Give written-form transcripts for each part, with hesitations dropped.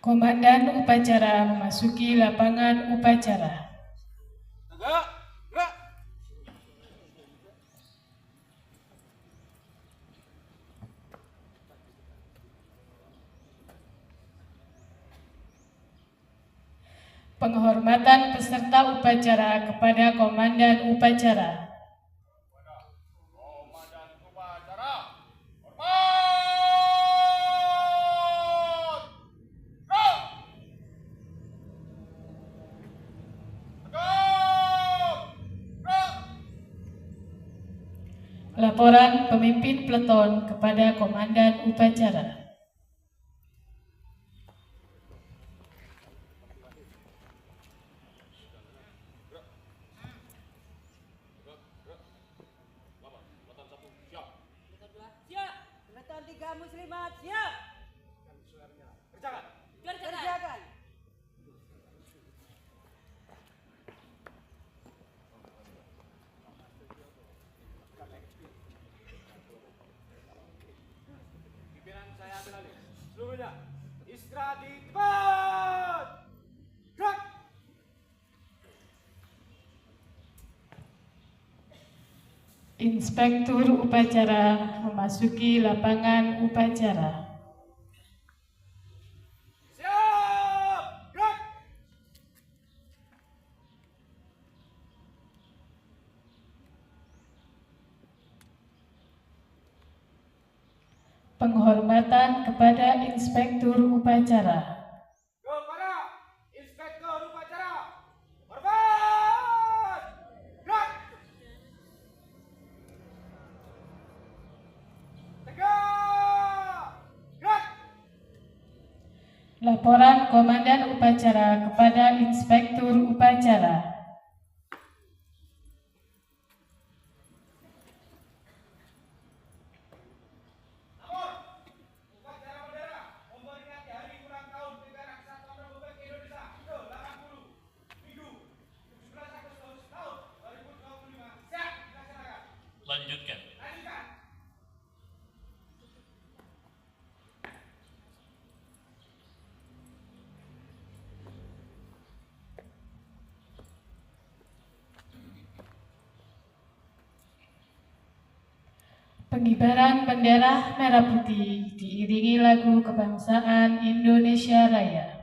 Komandan upacara memasuki lapangan upacara. Tegak, gerak. Penghormatan peserta upacara kepada Komandan upacara. Komandan upacara, hormat! Gerak! Tegak! Gerak! Laporan pemimpin peleton kepada Komandan upacara. Peleton 3 muslimat siap. Kerjakan. Kerjakan. Pimpinan saya ambil alih. Seluruhnya istirahat di tempat. Gerak! Inspektur upacara memasuki lapangan upacara. Siap! Gerak! Penghormatan kepada Inspektur upacara. Kepada inspektur upacara, hormat! Gerak! Tegak! Gerak! Laporan Komandan upacara kepada Inspektur upacara. Lapor, upacara bendera memperingati hari ulang tahun Negara Kesatuan Republik Indonesia ke-80 Minggu 17 Agustus tahun 2025 siap dilaksanakan. Lanjutkan. Lanjutkan. Pengibaran bendera merah putih diiringi lagu kebangsaan Indonesia Raya.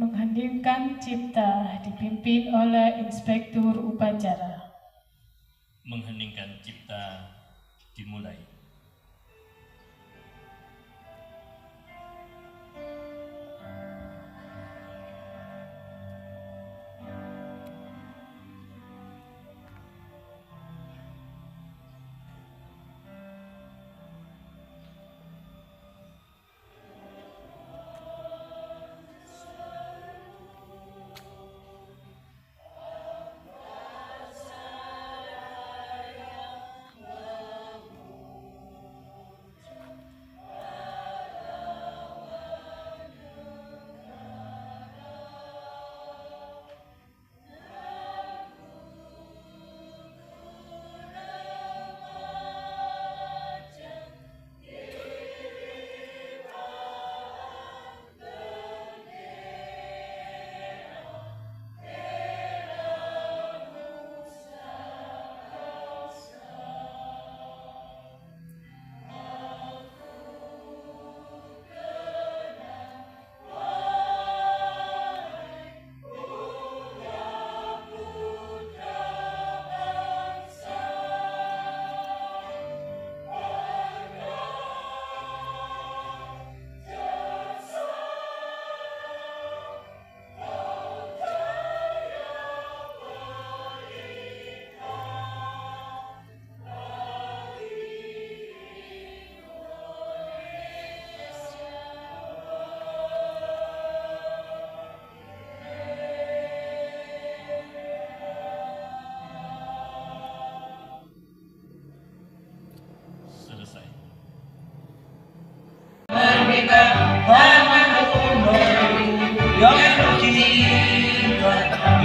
Mengheningkan cipta dipimpin oleh Inspektur Upacara. Mengheningkan cipta dimulai.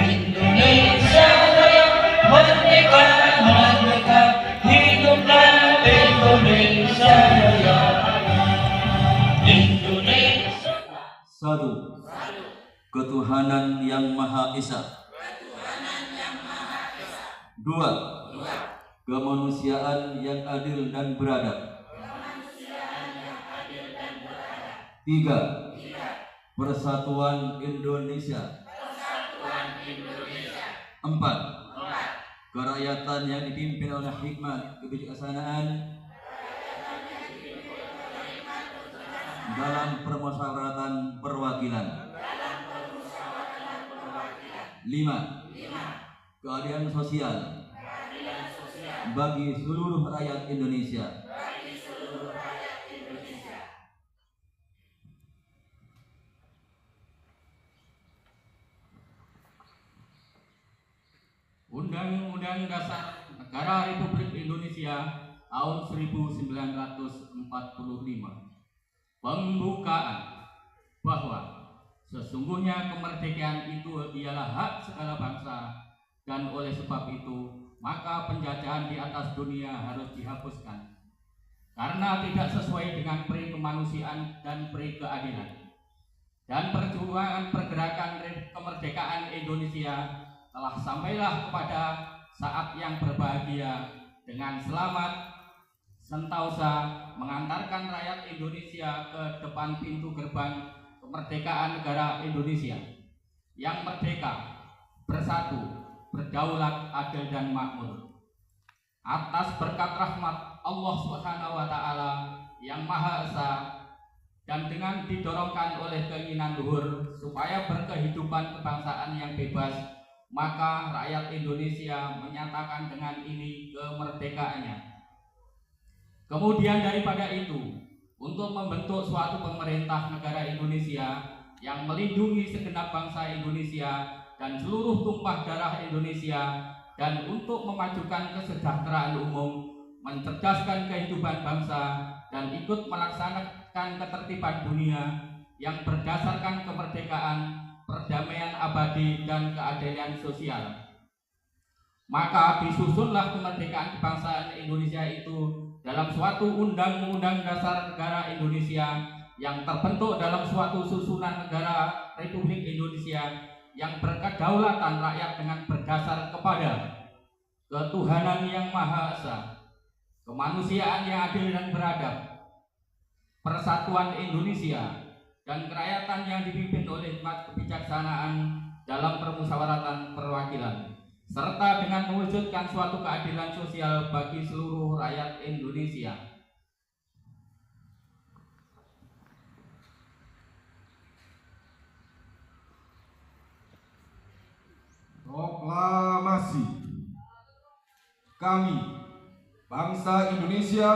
Indonesia Raya, merdeka, merdeka, hiduplah Indonesia Raya. Indonesia. Satu. Ketuhanan Yang Maha Esa. Dua. Kemanusiaan yang adil dan beradab. Tiga. Persatuan Indonesia. Empat. Kerakyatan yang dipimpin oleh hikmat kebijaksanaan dalam permusyawaratan perwakilan. Lima. Keadilan sosial bagi seluruh rakyat Indonesia. Undang-Undang Dasar Negara Republik Indonesia tahun 1945. Pembukaan bahwa sesungguhnya kemerdekaan itu ialah hak segala bangsa, dan oleh sebab itu maka penjajahan di atas dunia harus dihapuskan karena tidak sesuai dengan peri kemanusiaan dan peri keadilan. Dan perjuangan pergerakan kemerdekaan Indonesia telah sampailah kepada saat yang berbahagia dengan selamat sentosa mengantarkan rakyat Indonesia ke depan pintu gerbang kemerdekaan negara Indonesia yang merdeka, bersatu, berdaulat, adil dan makmur. Atas berkat rahmat Allah Subhanahu wa taala yang Maha Esa dan dengan didorongkan oleh keinginan luhur supaya berkehidupan kebangsaan yang bebas, maka rakyat Indonesia menyatakan dengan ini kemerdekaannya. Kemudian daripada itu, untuk membentuk suatu pemerintah negara Indonesia yang melindungi segenap bangsa Indonesia dan seluruh tumpah darah Indonesia, dan untuk memajukan kesejahteraan umum, mencerdaskan kehidupan bangsa, dan ikut melaksanakan ketertiban dunia yang berdasarkan kemerdekaan, perdamaian abadi dan keadilan sosial. Maka disusunlah kemerdekaan kebangsaan Indonesia itu dalam suatu undang-undang dasar negara Indonesia yang terbentuk dalam suatu susunan negara Republik Indonesia yang berkedaulatan rakyat dengan berdasar kepada ketuhanan yang Maha Esa, kemanusiaan yang adil dan beradab, persatuan Indonesia, dan kerakyatan yang dipimpin oleh hikmat kebijaksanaan dalam permusyawaratan perwakilan, serta dengan mewujudkan suatu keadilan sosial bagi seluruh rakyat Indonesia. Proklamasi. Kami, bangsa Indonesia,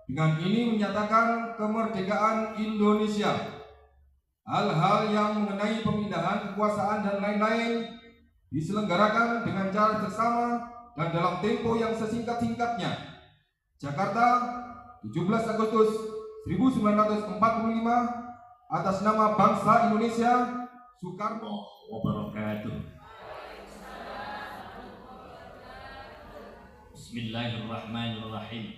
dengan ini menyatakan kemerdekaan Indonesia. Hal-hal yang mengenai pemindahan kekuasaan dan lain-lain diselenggarakan dengan cara bersama dan dalam tempo yang sesingkat-singkatnya. Jakarta, 17 Agustus 1945, atas nama bangsa Indonesia, Soekarno. Wabarakatuh. Bismillahirrahmanirrahim.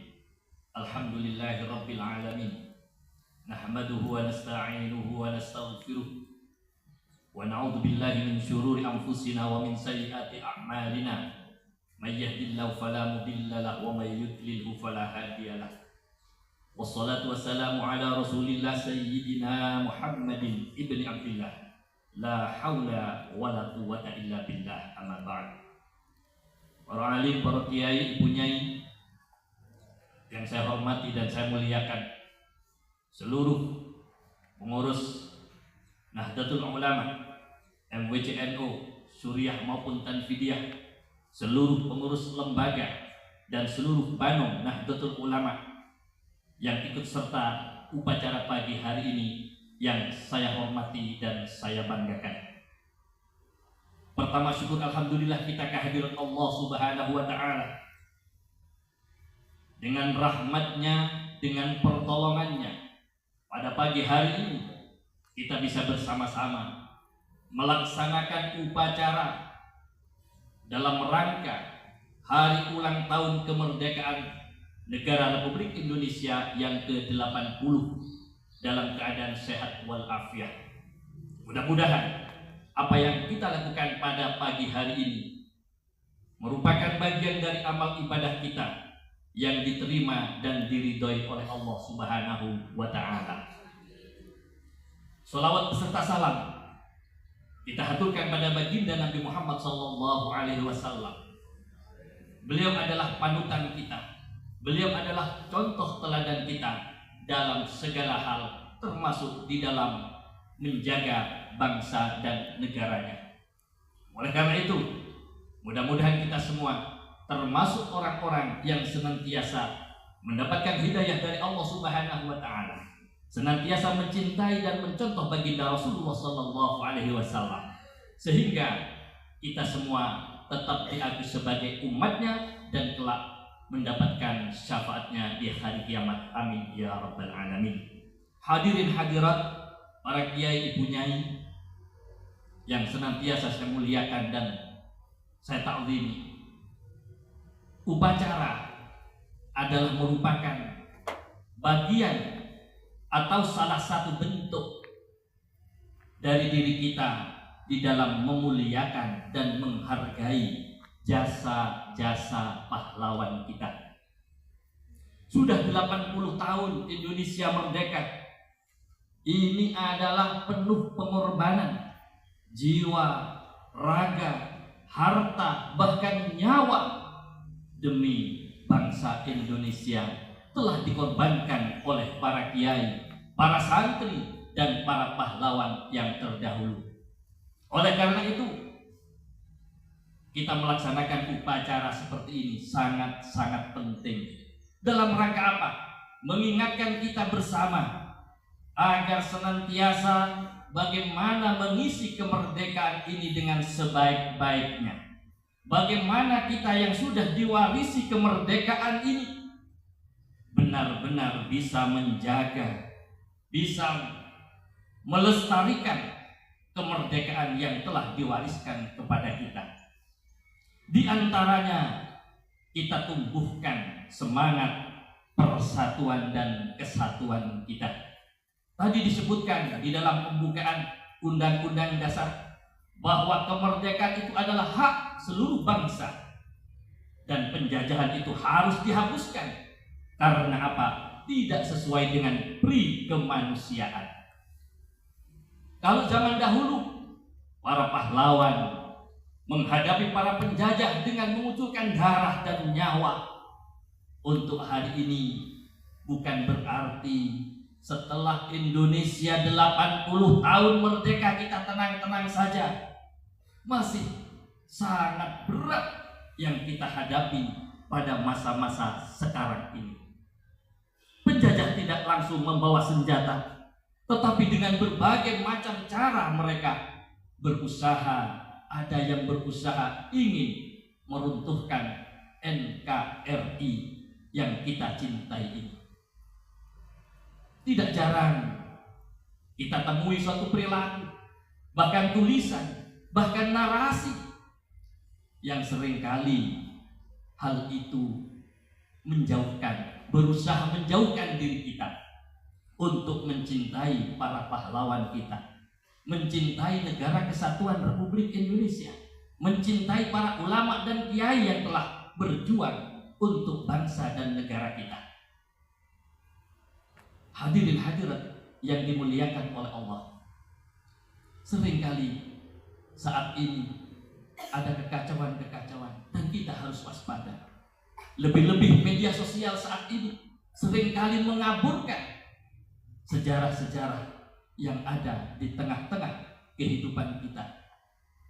Alhamdulillahirabbil alamin. Nahmaduhu wa nasta'inuhu wa nastaghfiruh. Wa na'udzu billahi min syururi anfusina wa min sayyiati a'malina. May yahdihillahu fala mudilla lahu wa may yudlilhu fala hadiya lahu. Wassalatu wassalamu ala Rasulillah sayyidina Muhammadin ibni Abdillah. La haula wala quwwata illa billah. Amma ba'd. Para alim, para kiai, ibu nyai yang saya hormati dan saya muliakan, seluruh pengurus Nahdlatul Ulama, MWCNU, Suriah maupun Tanfidiyah, seluruh pengurus lembaga dan seluruh Banung Nahdlatul Ulama yang ikut serta upacara pagi hari ini yang saya hormati dan saya banggakan. Pertama, syukur alhamdulillah kita kehadirat Allah Subhanahu wa ta'ala. Dengan rahmatnya, dengan pertolongannya, pada pagi hari ini kita bisa bersama-sama melaksanakan upacara dalam rangka hari ulang tahun kemerdekaan negara Republik Indonesia yang ke-80 dalam keadaan sehat walafiat. Mudah-mudahan apa yang kita lakukan pada pagi hari ini merupakan bagian dari amal ibadah kita yang diterima dan diridhoi oleh Allah Subhanahu wa ta'ala. Sholawat beserta salam kita haturkan pada baginda Nabi Muhammad SAW. Beliau adalah panutan kita, beliau adalah contoh teladan kita dalam segala hal, termasuk di dalam menjaga bangsa dan negaranya. Oleh karena itu, mudah-mudahan kita semua termasuk orang-orang yang senantiasa mendapatkan hidayah dari Allah Subhanahu wa ta'ala, senantiasa mencintai dan mencontoh baginda Rasulullah SAW, sehingga kita semua tetap diakui sebagai umatnya dan kelak mendapatkan syafaatnya di hari kiamat. Amin ya rabbal alamin. Hadirin hadirat, para kiai, ibu nyai yang senantiasa saya muliakan dan saya ta'zimi. Upacara adalah merupakan bagian atau salah satu bentuk dari diri kita di dalam memuliakan dan menghargai jasa-jasa pahlawan kita. Sudah 80 tahun Indonesia merdeka. Ini adalah penuh pengorbanan jiwa, raga, harta, bahkan nyawa demi bangsa Indonesia telah dikorbankan oleh para kiai, para santri, dan para pahlawan yang terdahulu. Oleh karena itu, kita melaksanakan upacara seperti ini sangat-sangat penting. Dalam rangka apa? Mengingatkan kita bersama agar senantiasa bagaimana mengisi kemerdekaan ini dengan sebaik-baiknya. Bagaimana kita yang sudah diwarisi kemerdekaan ini benar-benar bisa menjaga, bisa melestarikan kemerdekaan yang telah diwariskan kepada kita. Di antaranya kita tumbuhkan semangat persatuan dan kesatuan kita. Tadi disebutkan di dalam pembukaan Undang-Undang Dasar bahwa kemerdekaan itu adalah hak seluruh bangsa dan penjajahan itu harus dihapuskan. Karena apa? Tidak sesuai dengan pri kemanusiaan. Kalau zaman dahulu para pahlawan menghadapi para penjajah dengan mengucurkan darah dan nyawa. Untuk hari ini bukan berarti setelah Indonesia 80 tahun merdeka kita tenang-tenang saja. Masih sangat berat yang kita hadapi pada masa-masa sekarang ini. Penjajah tidak langsung membawa senjata, tetapi dengan berbagai macam cara mereka berusaha. Ada yang berusaha ingin meruntuhkan NKRI yang kita cintai ini. Tidak jarang kita temui suatu perilaku, bahkan tulisan, bahkan narasi yang seringkali hal itu berusaha menjauhkan diri kita untuk mencintai para pahlawan kita, mencintai negara kesatuan Republik Indonesia, mencintai para ulama dan kiai yang telah berjuang untuk bangsa dan negara kita. Hadirin hadirat yang dimuliakan oleh Allah, seringkali saat ini ada kekacauan-kekacauan dan kita harus waspada. Lebih-lebih media sosial saat ini seringkali mengaburkan sejarah-sejarah yang ada di tengah-tengah kehidupan kita.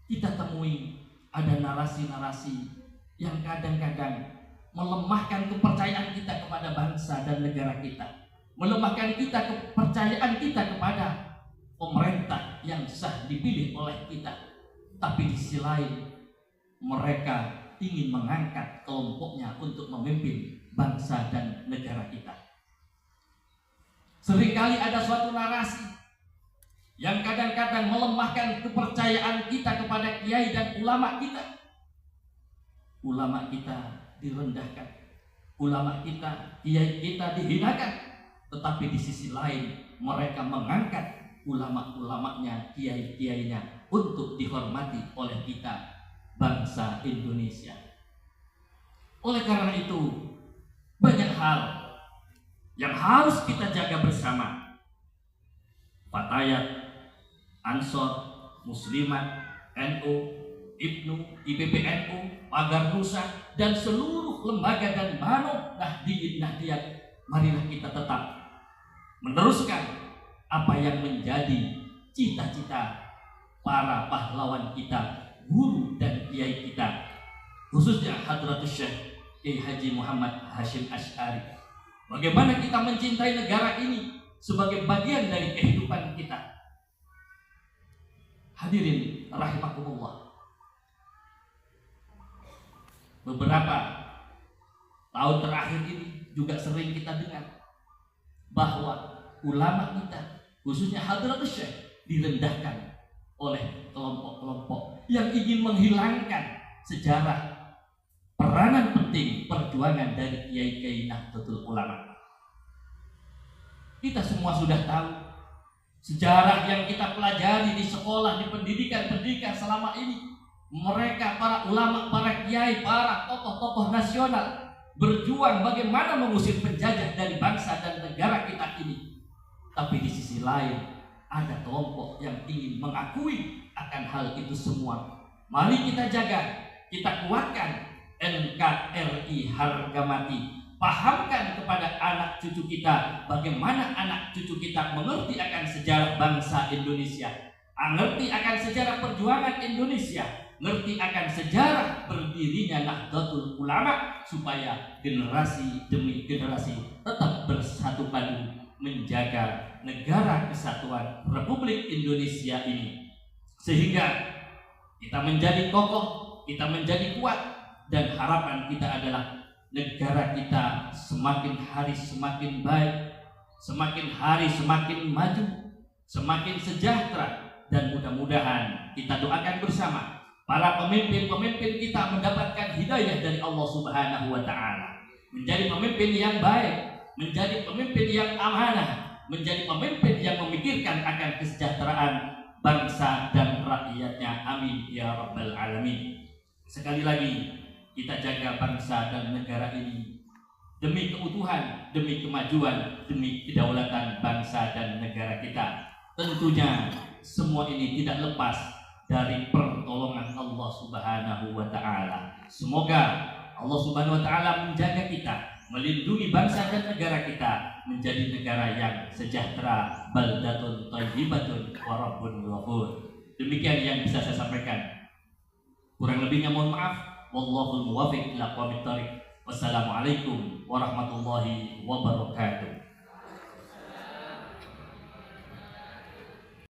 Kita temui ada narasi-narasi yang kadang-kadang melemahkan kepercayaan kita kepada bangsa dan negara kita, melemahkan kepercayaan kita kepada pemerintah yang sah dipilih oleh kita. Tapi di sisi lain mereka ingin mengangkat kelompoknya untuk memimpin bangsa dan negara kita. Seringkali ada suatu narasi yang kadang-kadang melemahkan kepercayaan kita kepada kiai dan ulama kita. Ulama kita direndahkan, ulama kita, kiai kita dihinakan. Tetapi di sisi lain mereka mengangkat ulama-ulamanya, kiai-kiainya untuk dihormati oleh kita, bangsa Indonesia. Oleh karena itu banyak hal yang harus kita jaga bersama. Fatayat, Ansor, Muslimat, NU, IPNU, IPPNU, Pagar Nusa, dan seluruh lembaga dan manuk Nahdiyin Nahdiyat, marilah kita tetap meneruskan apa yang menjadi cita-cita para pahlawan kita, guru dan kiai kita, khususnya Hadratus Syekh Kiai Haji Muhammad Hashim Asy'ari. Bagaimana kita mencintai negara ini sebagai bagian dari kehidupan kita. Hadirin rahimakumullah, beberapa tahun terakhir ini juga sering kita dengar bahwa ulama kita, khususnya Hadratus Syekh, direndahkan oleh kelompok-kelompok yang ingin menghilangkan sejarah peranan penting perjuangan dari kiai-kiai Nahdlatul Ulama. Kita semua sudah tahu sejarah yang kita pelajari di sekolah, di pendidikan selama ini. Mereka, para ulama, para kiai, para tokoh-tokoh nasional berjuang bagaimana mengusir penjajah dari bangsa dan negara kita ini. Tapi di sisi lain ada kelompok yang ingin mengakui akan hal itu semua. Mari kita jaga, kita kuatkan NKRI harga mati. Pahamkan kepada anak cucu kita bagaimana anak cucu kita mengerti akan sejarah bangsa Indonesia, mengerti akan sejarah perjuangan Indonesia, ngerti akan sejarah berdirinya Nahdlatul Ulama, supaya generasi demi generasi tetap bersatu padu menjaga negara kesatuan Republik Indonesia ini, sehingga kita menjadi kokoh, kita menjadi kuat, dan harapan kita adalah negara kita semakin hari semakin baik, semakin hari semakin maju, semakin sejahtera, dan mudah-mudahan kita doakan bersama para pemimpin-pemimpin kita mendapatkan hidayah dari Allah Subhanahu wa Ta'ala, menjadi pemimpin yang baik, menjadi pemimpin yang amanah, menjadi pemimpin yang memikirkan akan kesejahteraan bangsa dan rakyatnya. Amin ya rabbal alamin. Sekali lagi, kita jaga bangsa dan negara ini demi keutuhan, demi kemajuan, demi kedaulatan bangsa dan negara kita. Tentunya semua ini tidak lepas dari pertolongan Allah Subhanahu wa taala. Semoga Allah Subhanahu wa taala menjaga kita, melindungi bangsa dan negara kita menjadi negara yang sejahtera, baldatun thayyibatun wa rabbun ghafur. Demikian yang bisa saya sampaikan. Kurang lebihnya mohon maaf. Wallahul muwaffiq ila aqwamit thoriq. Wassalamualaikum warahmatullahi wabarakatuh.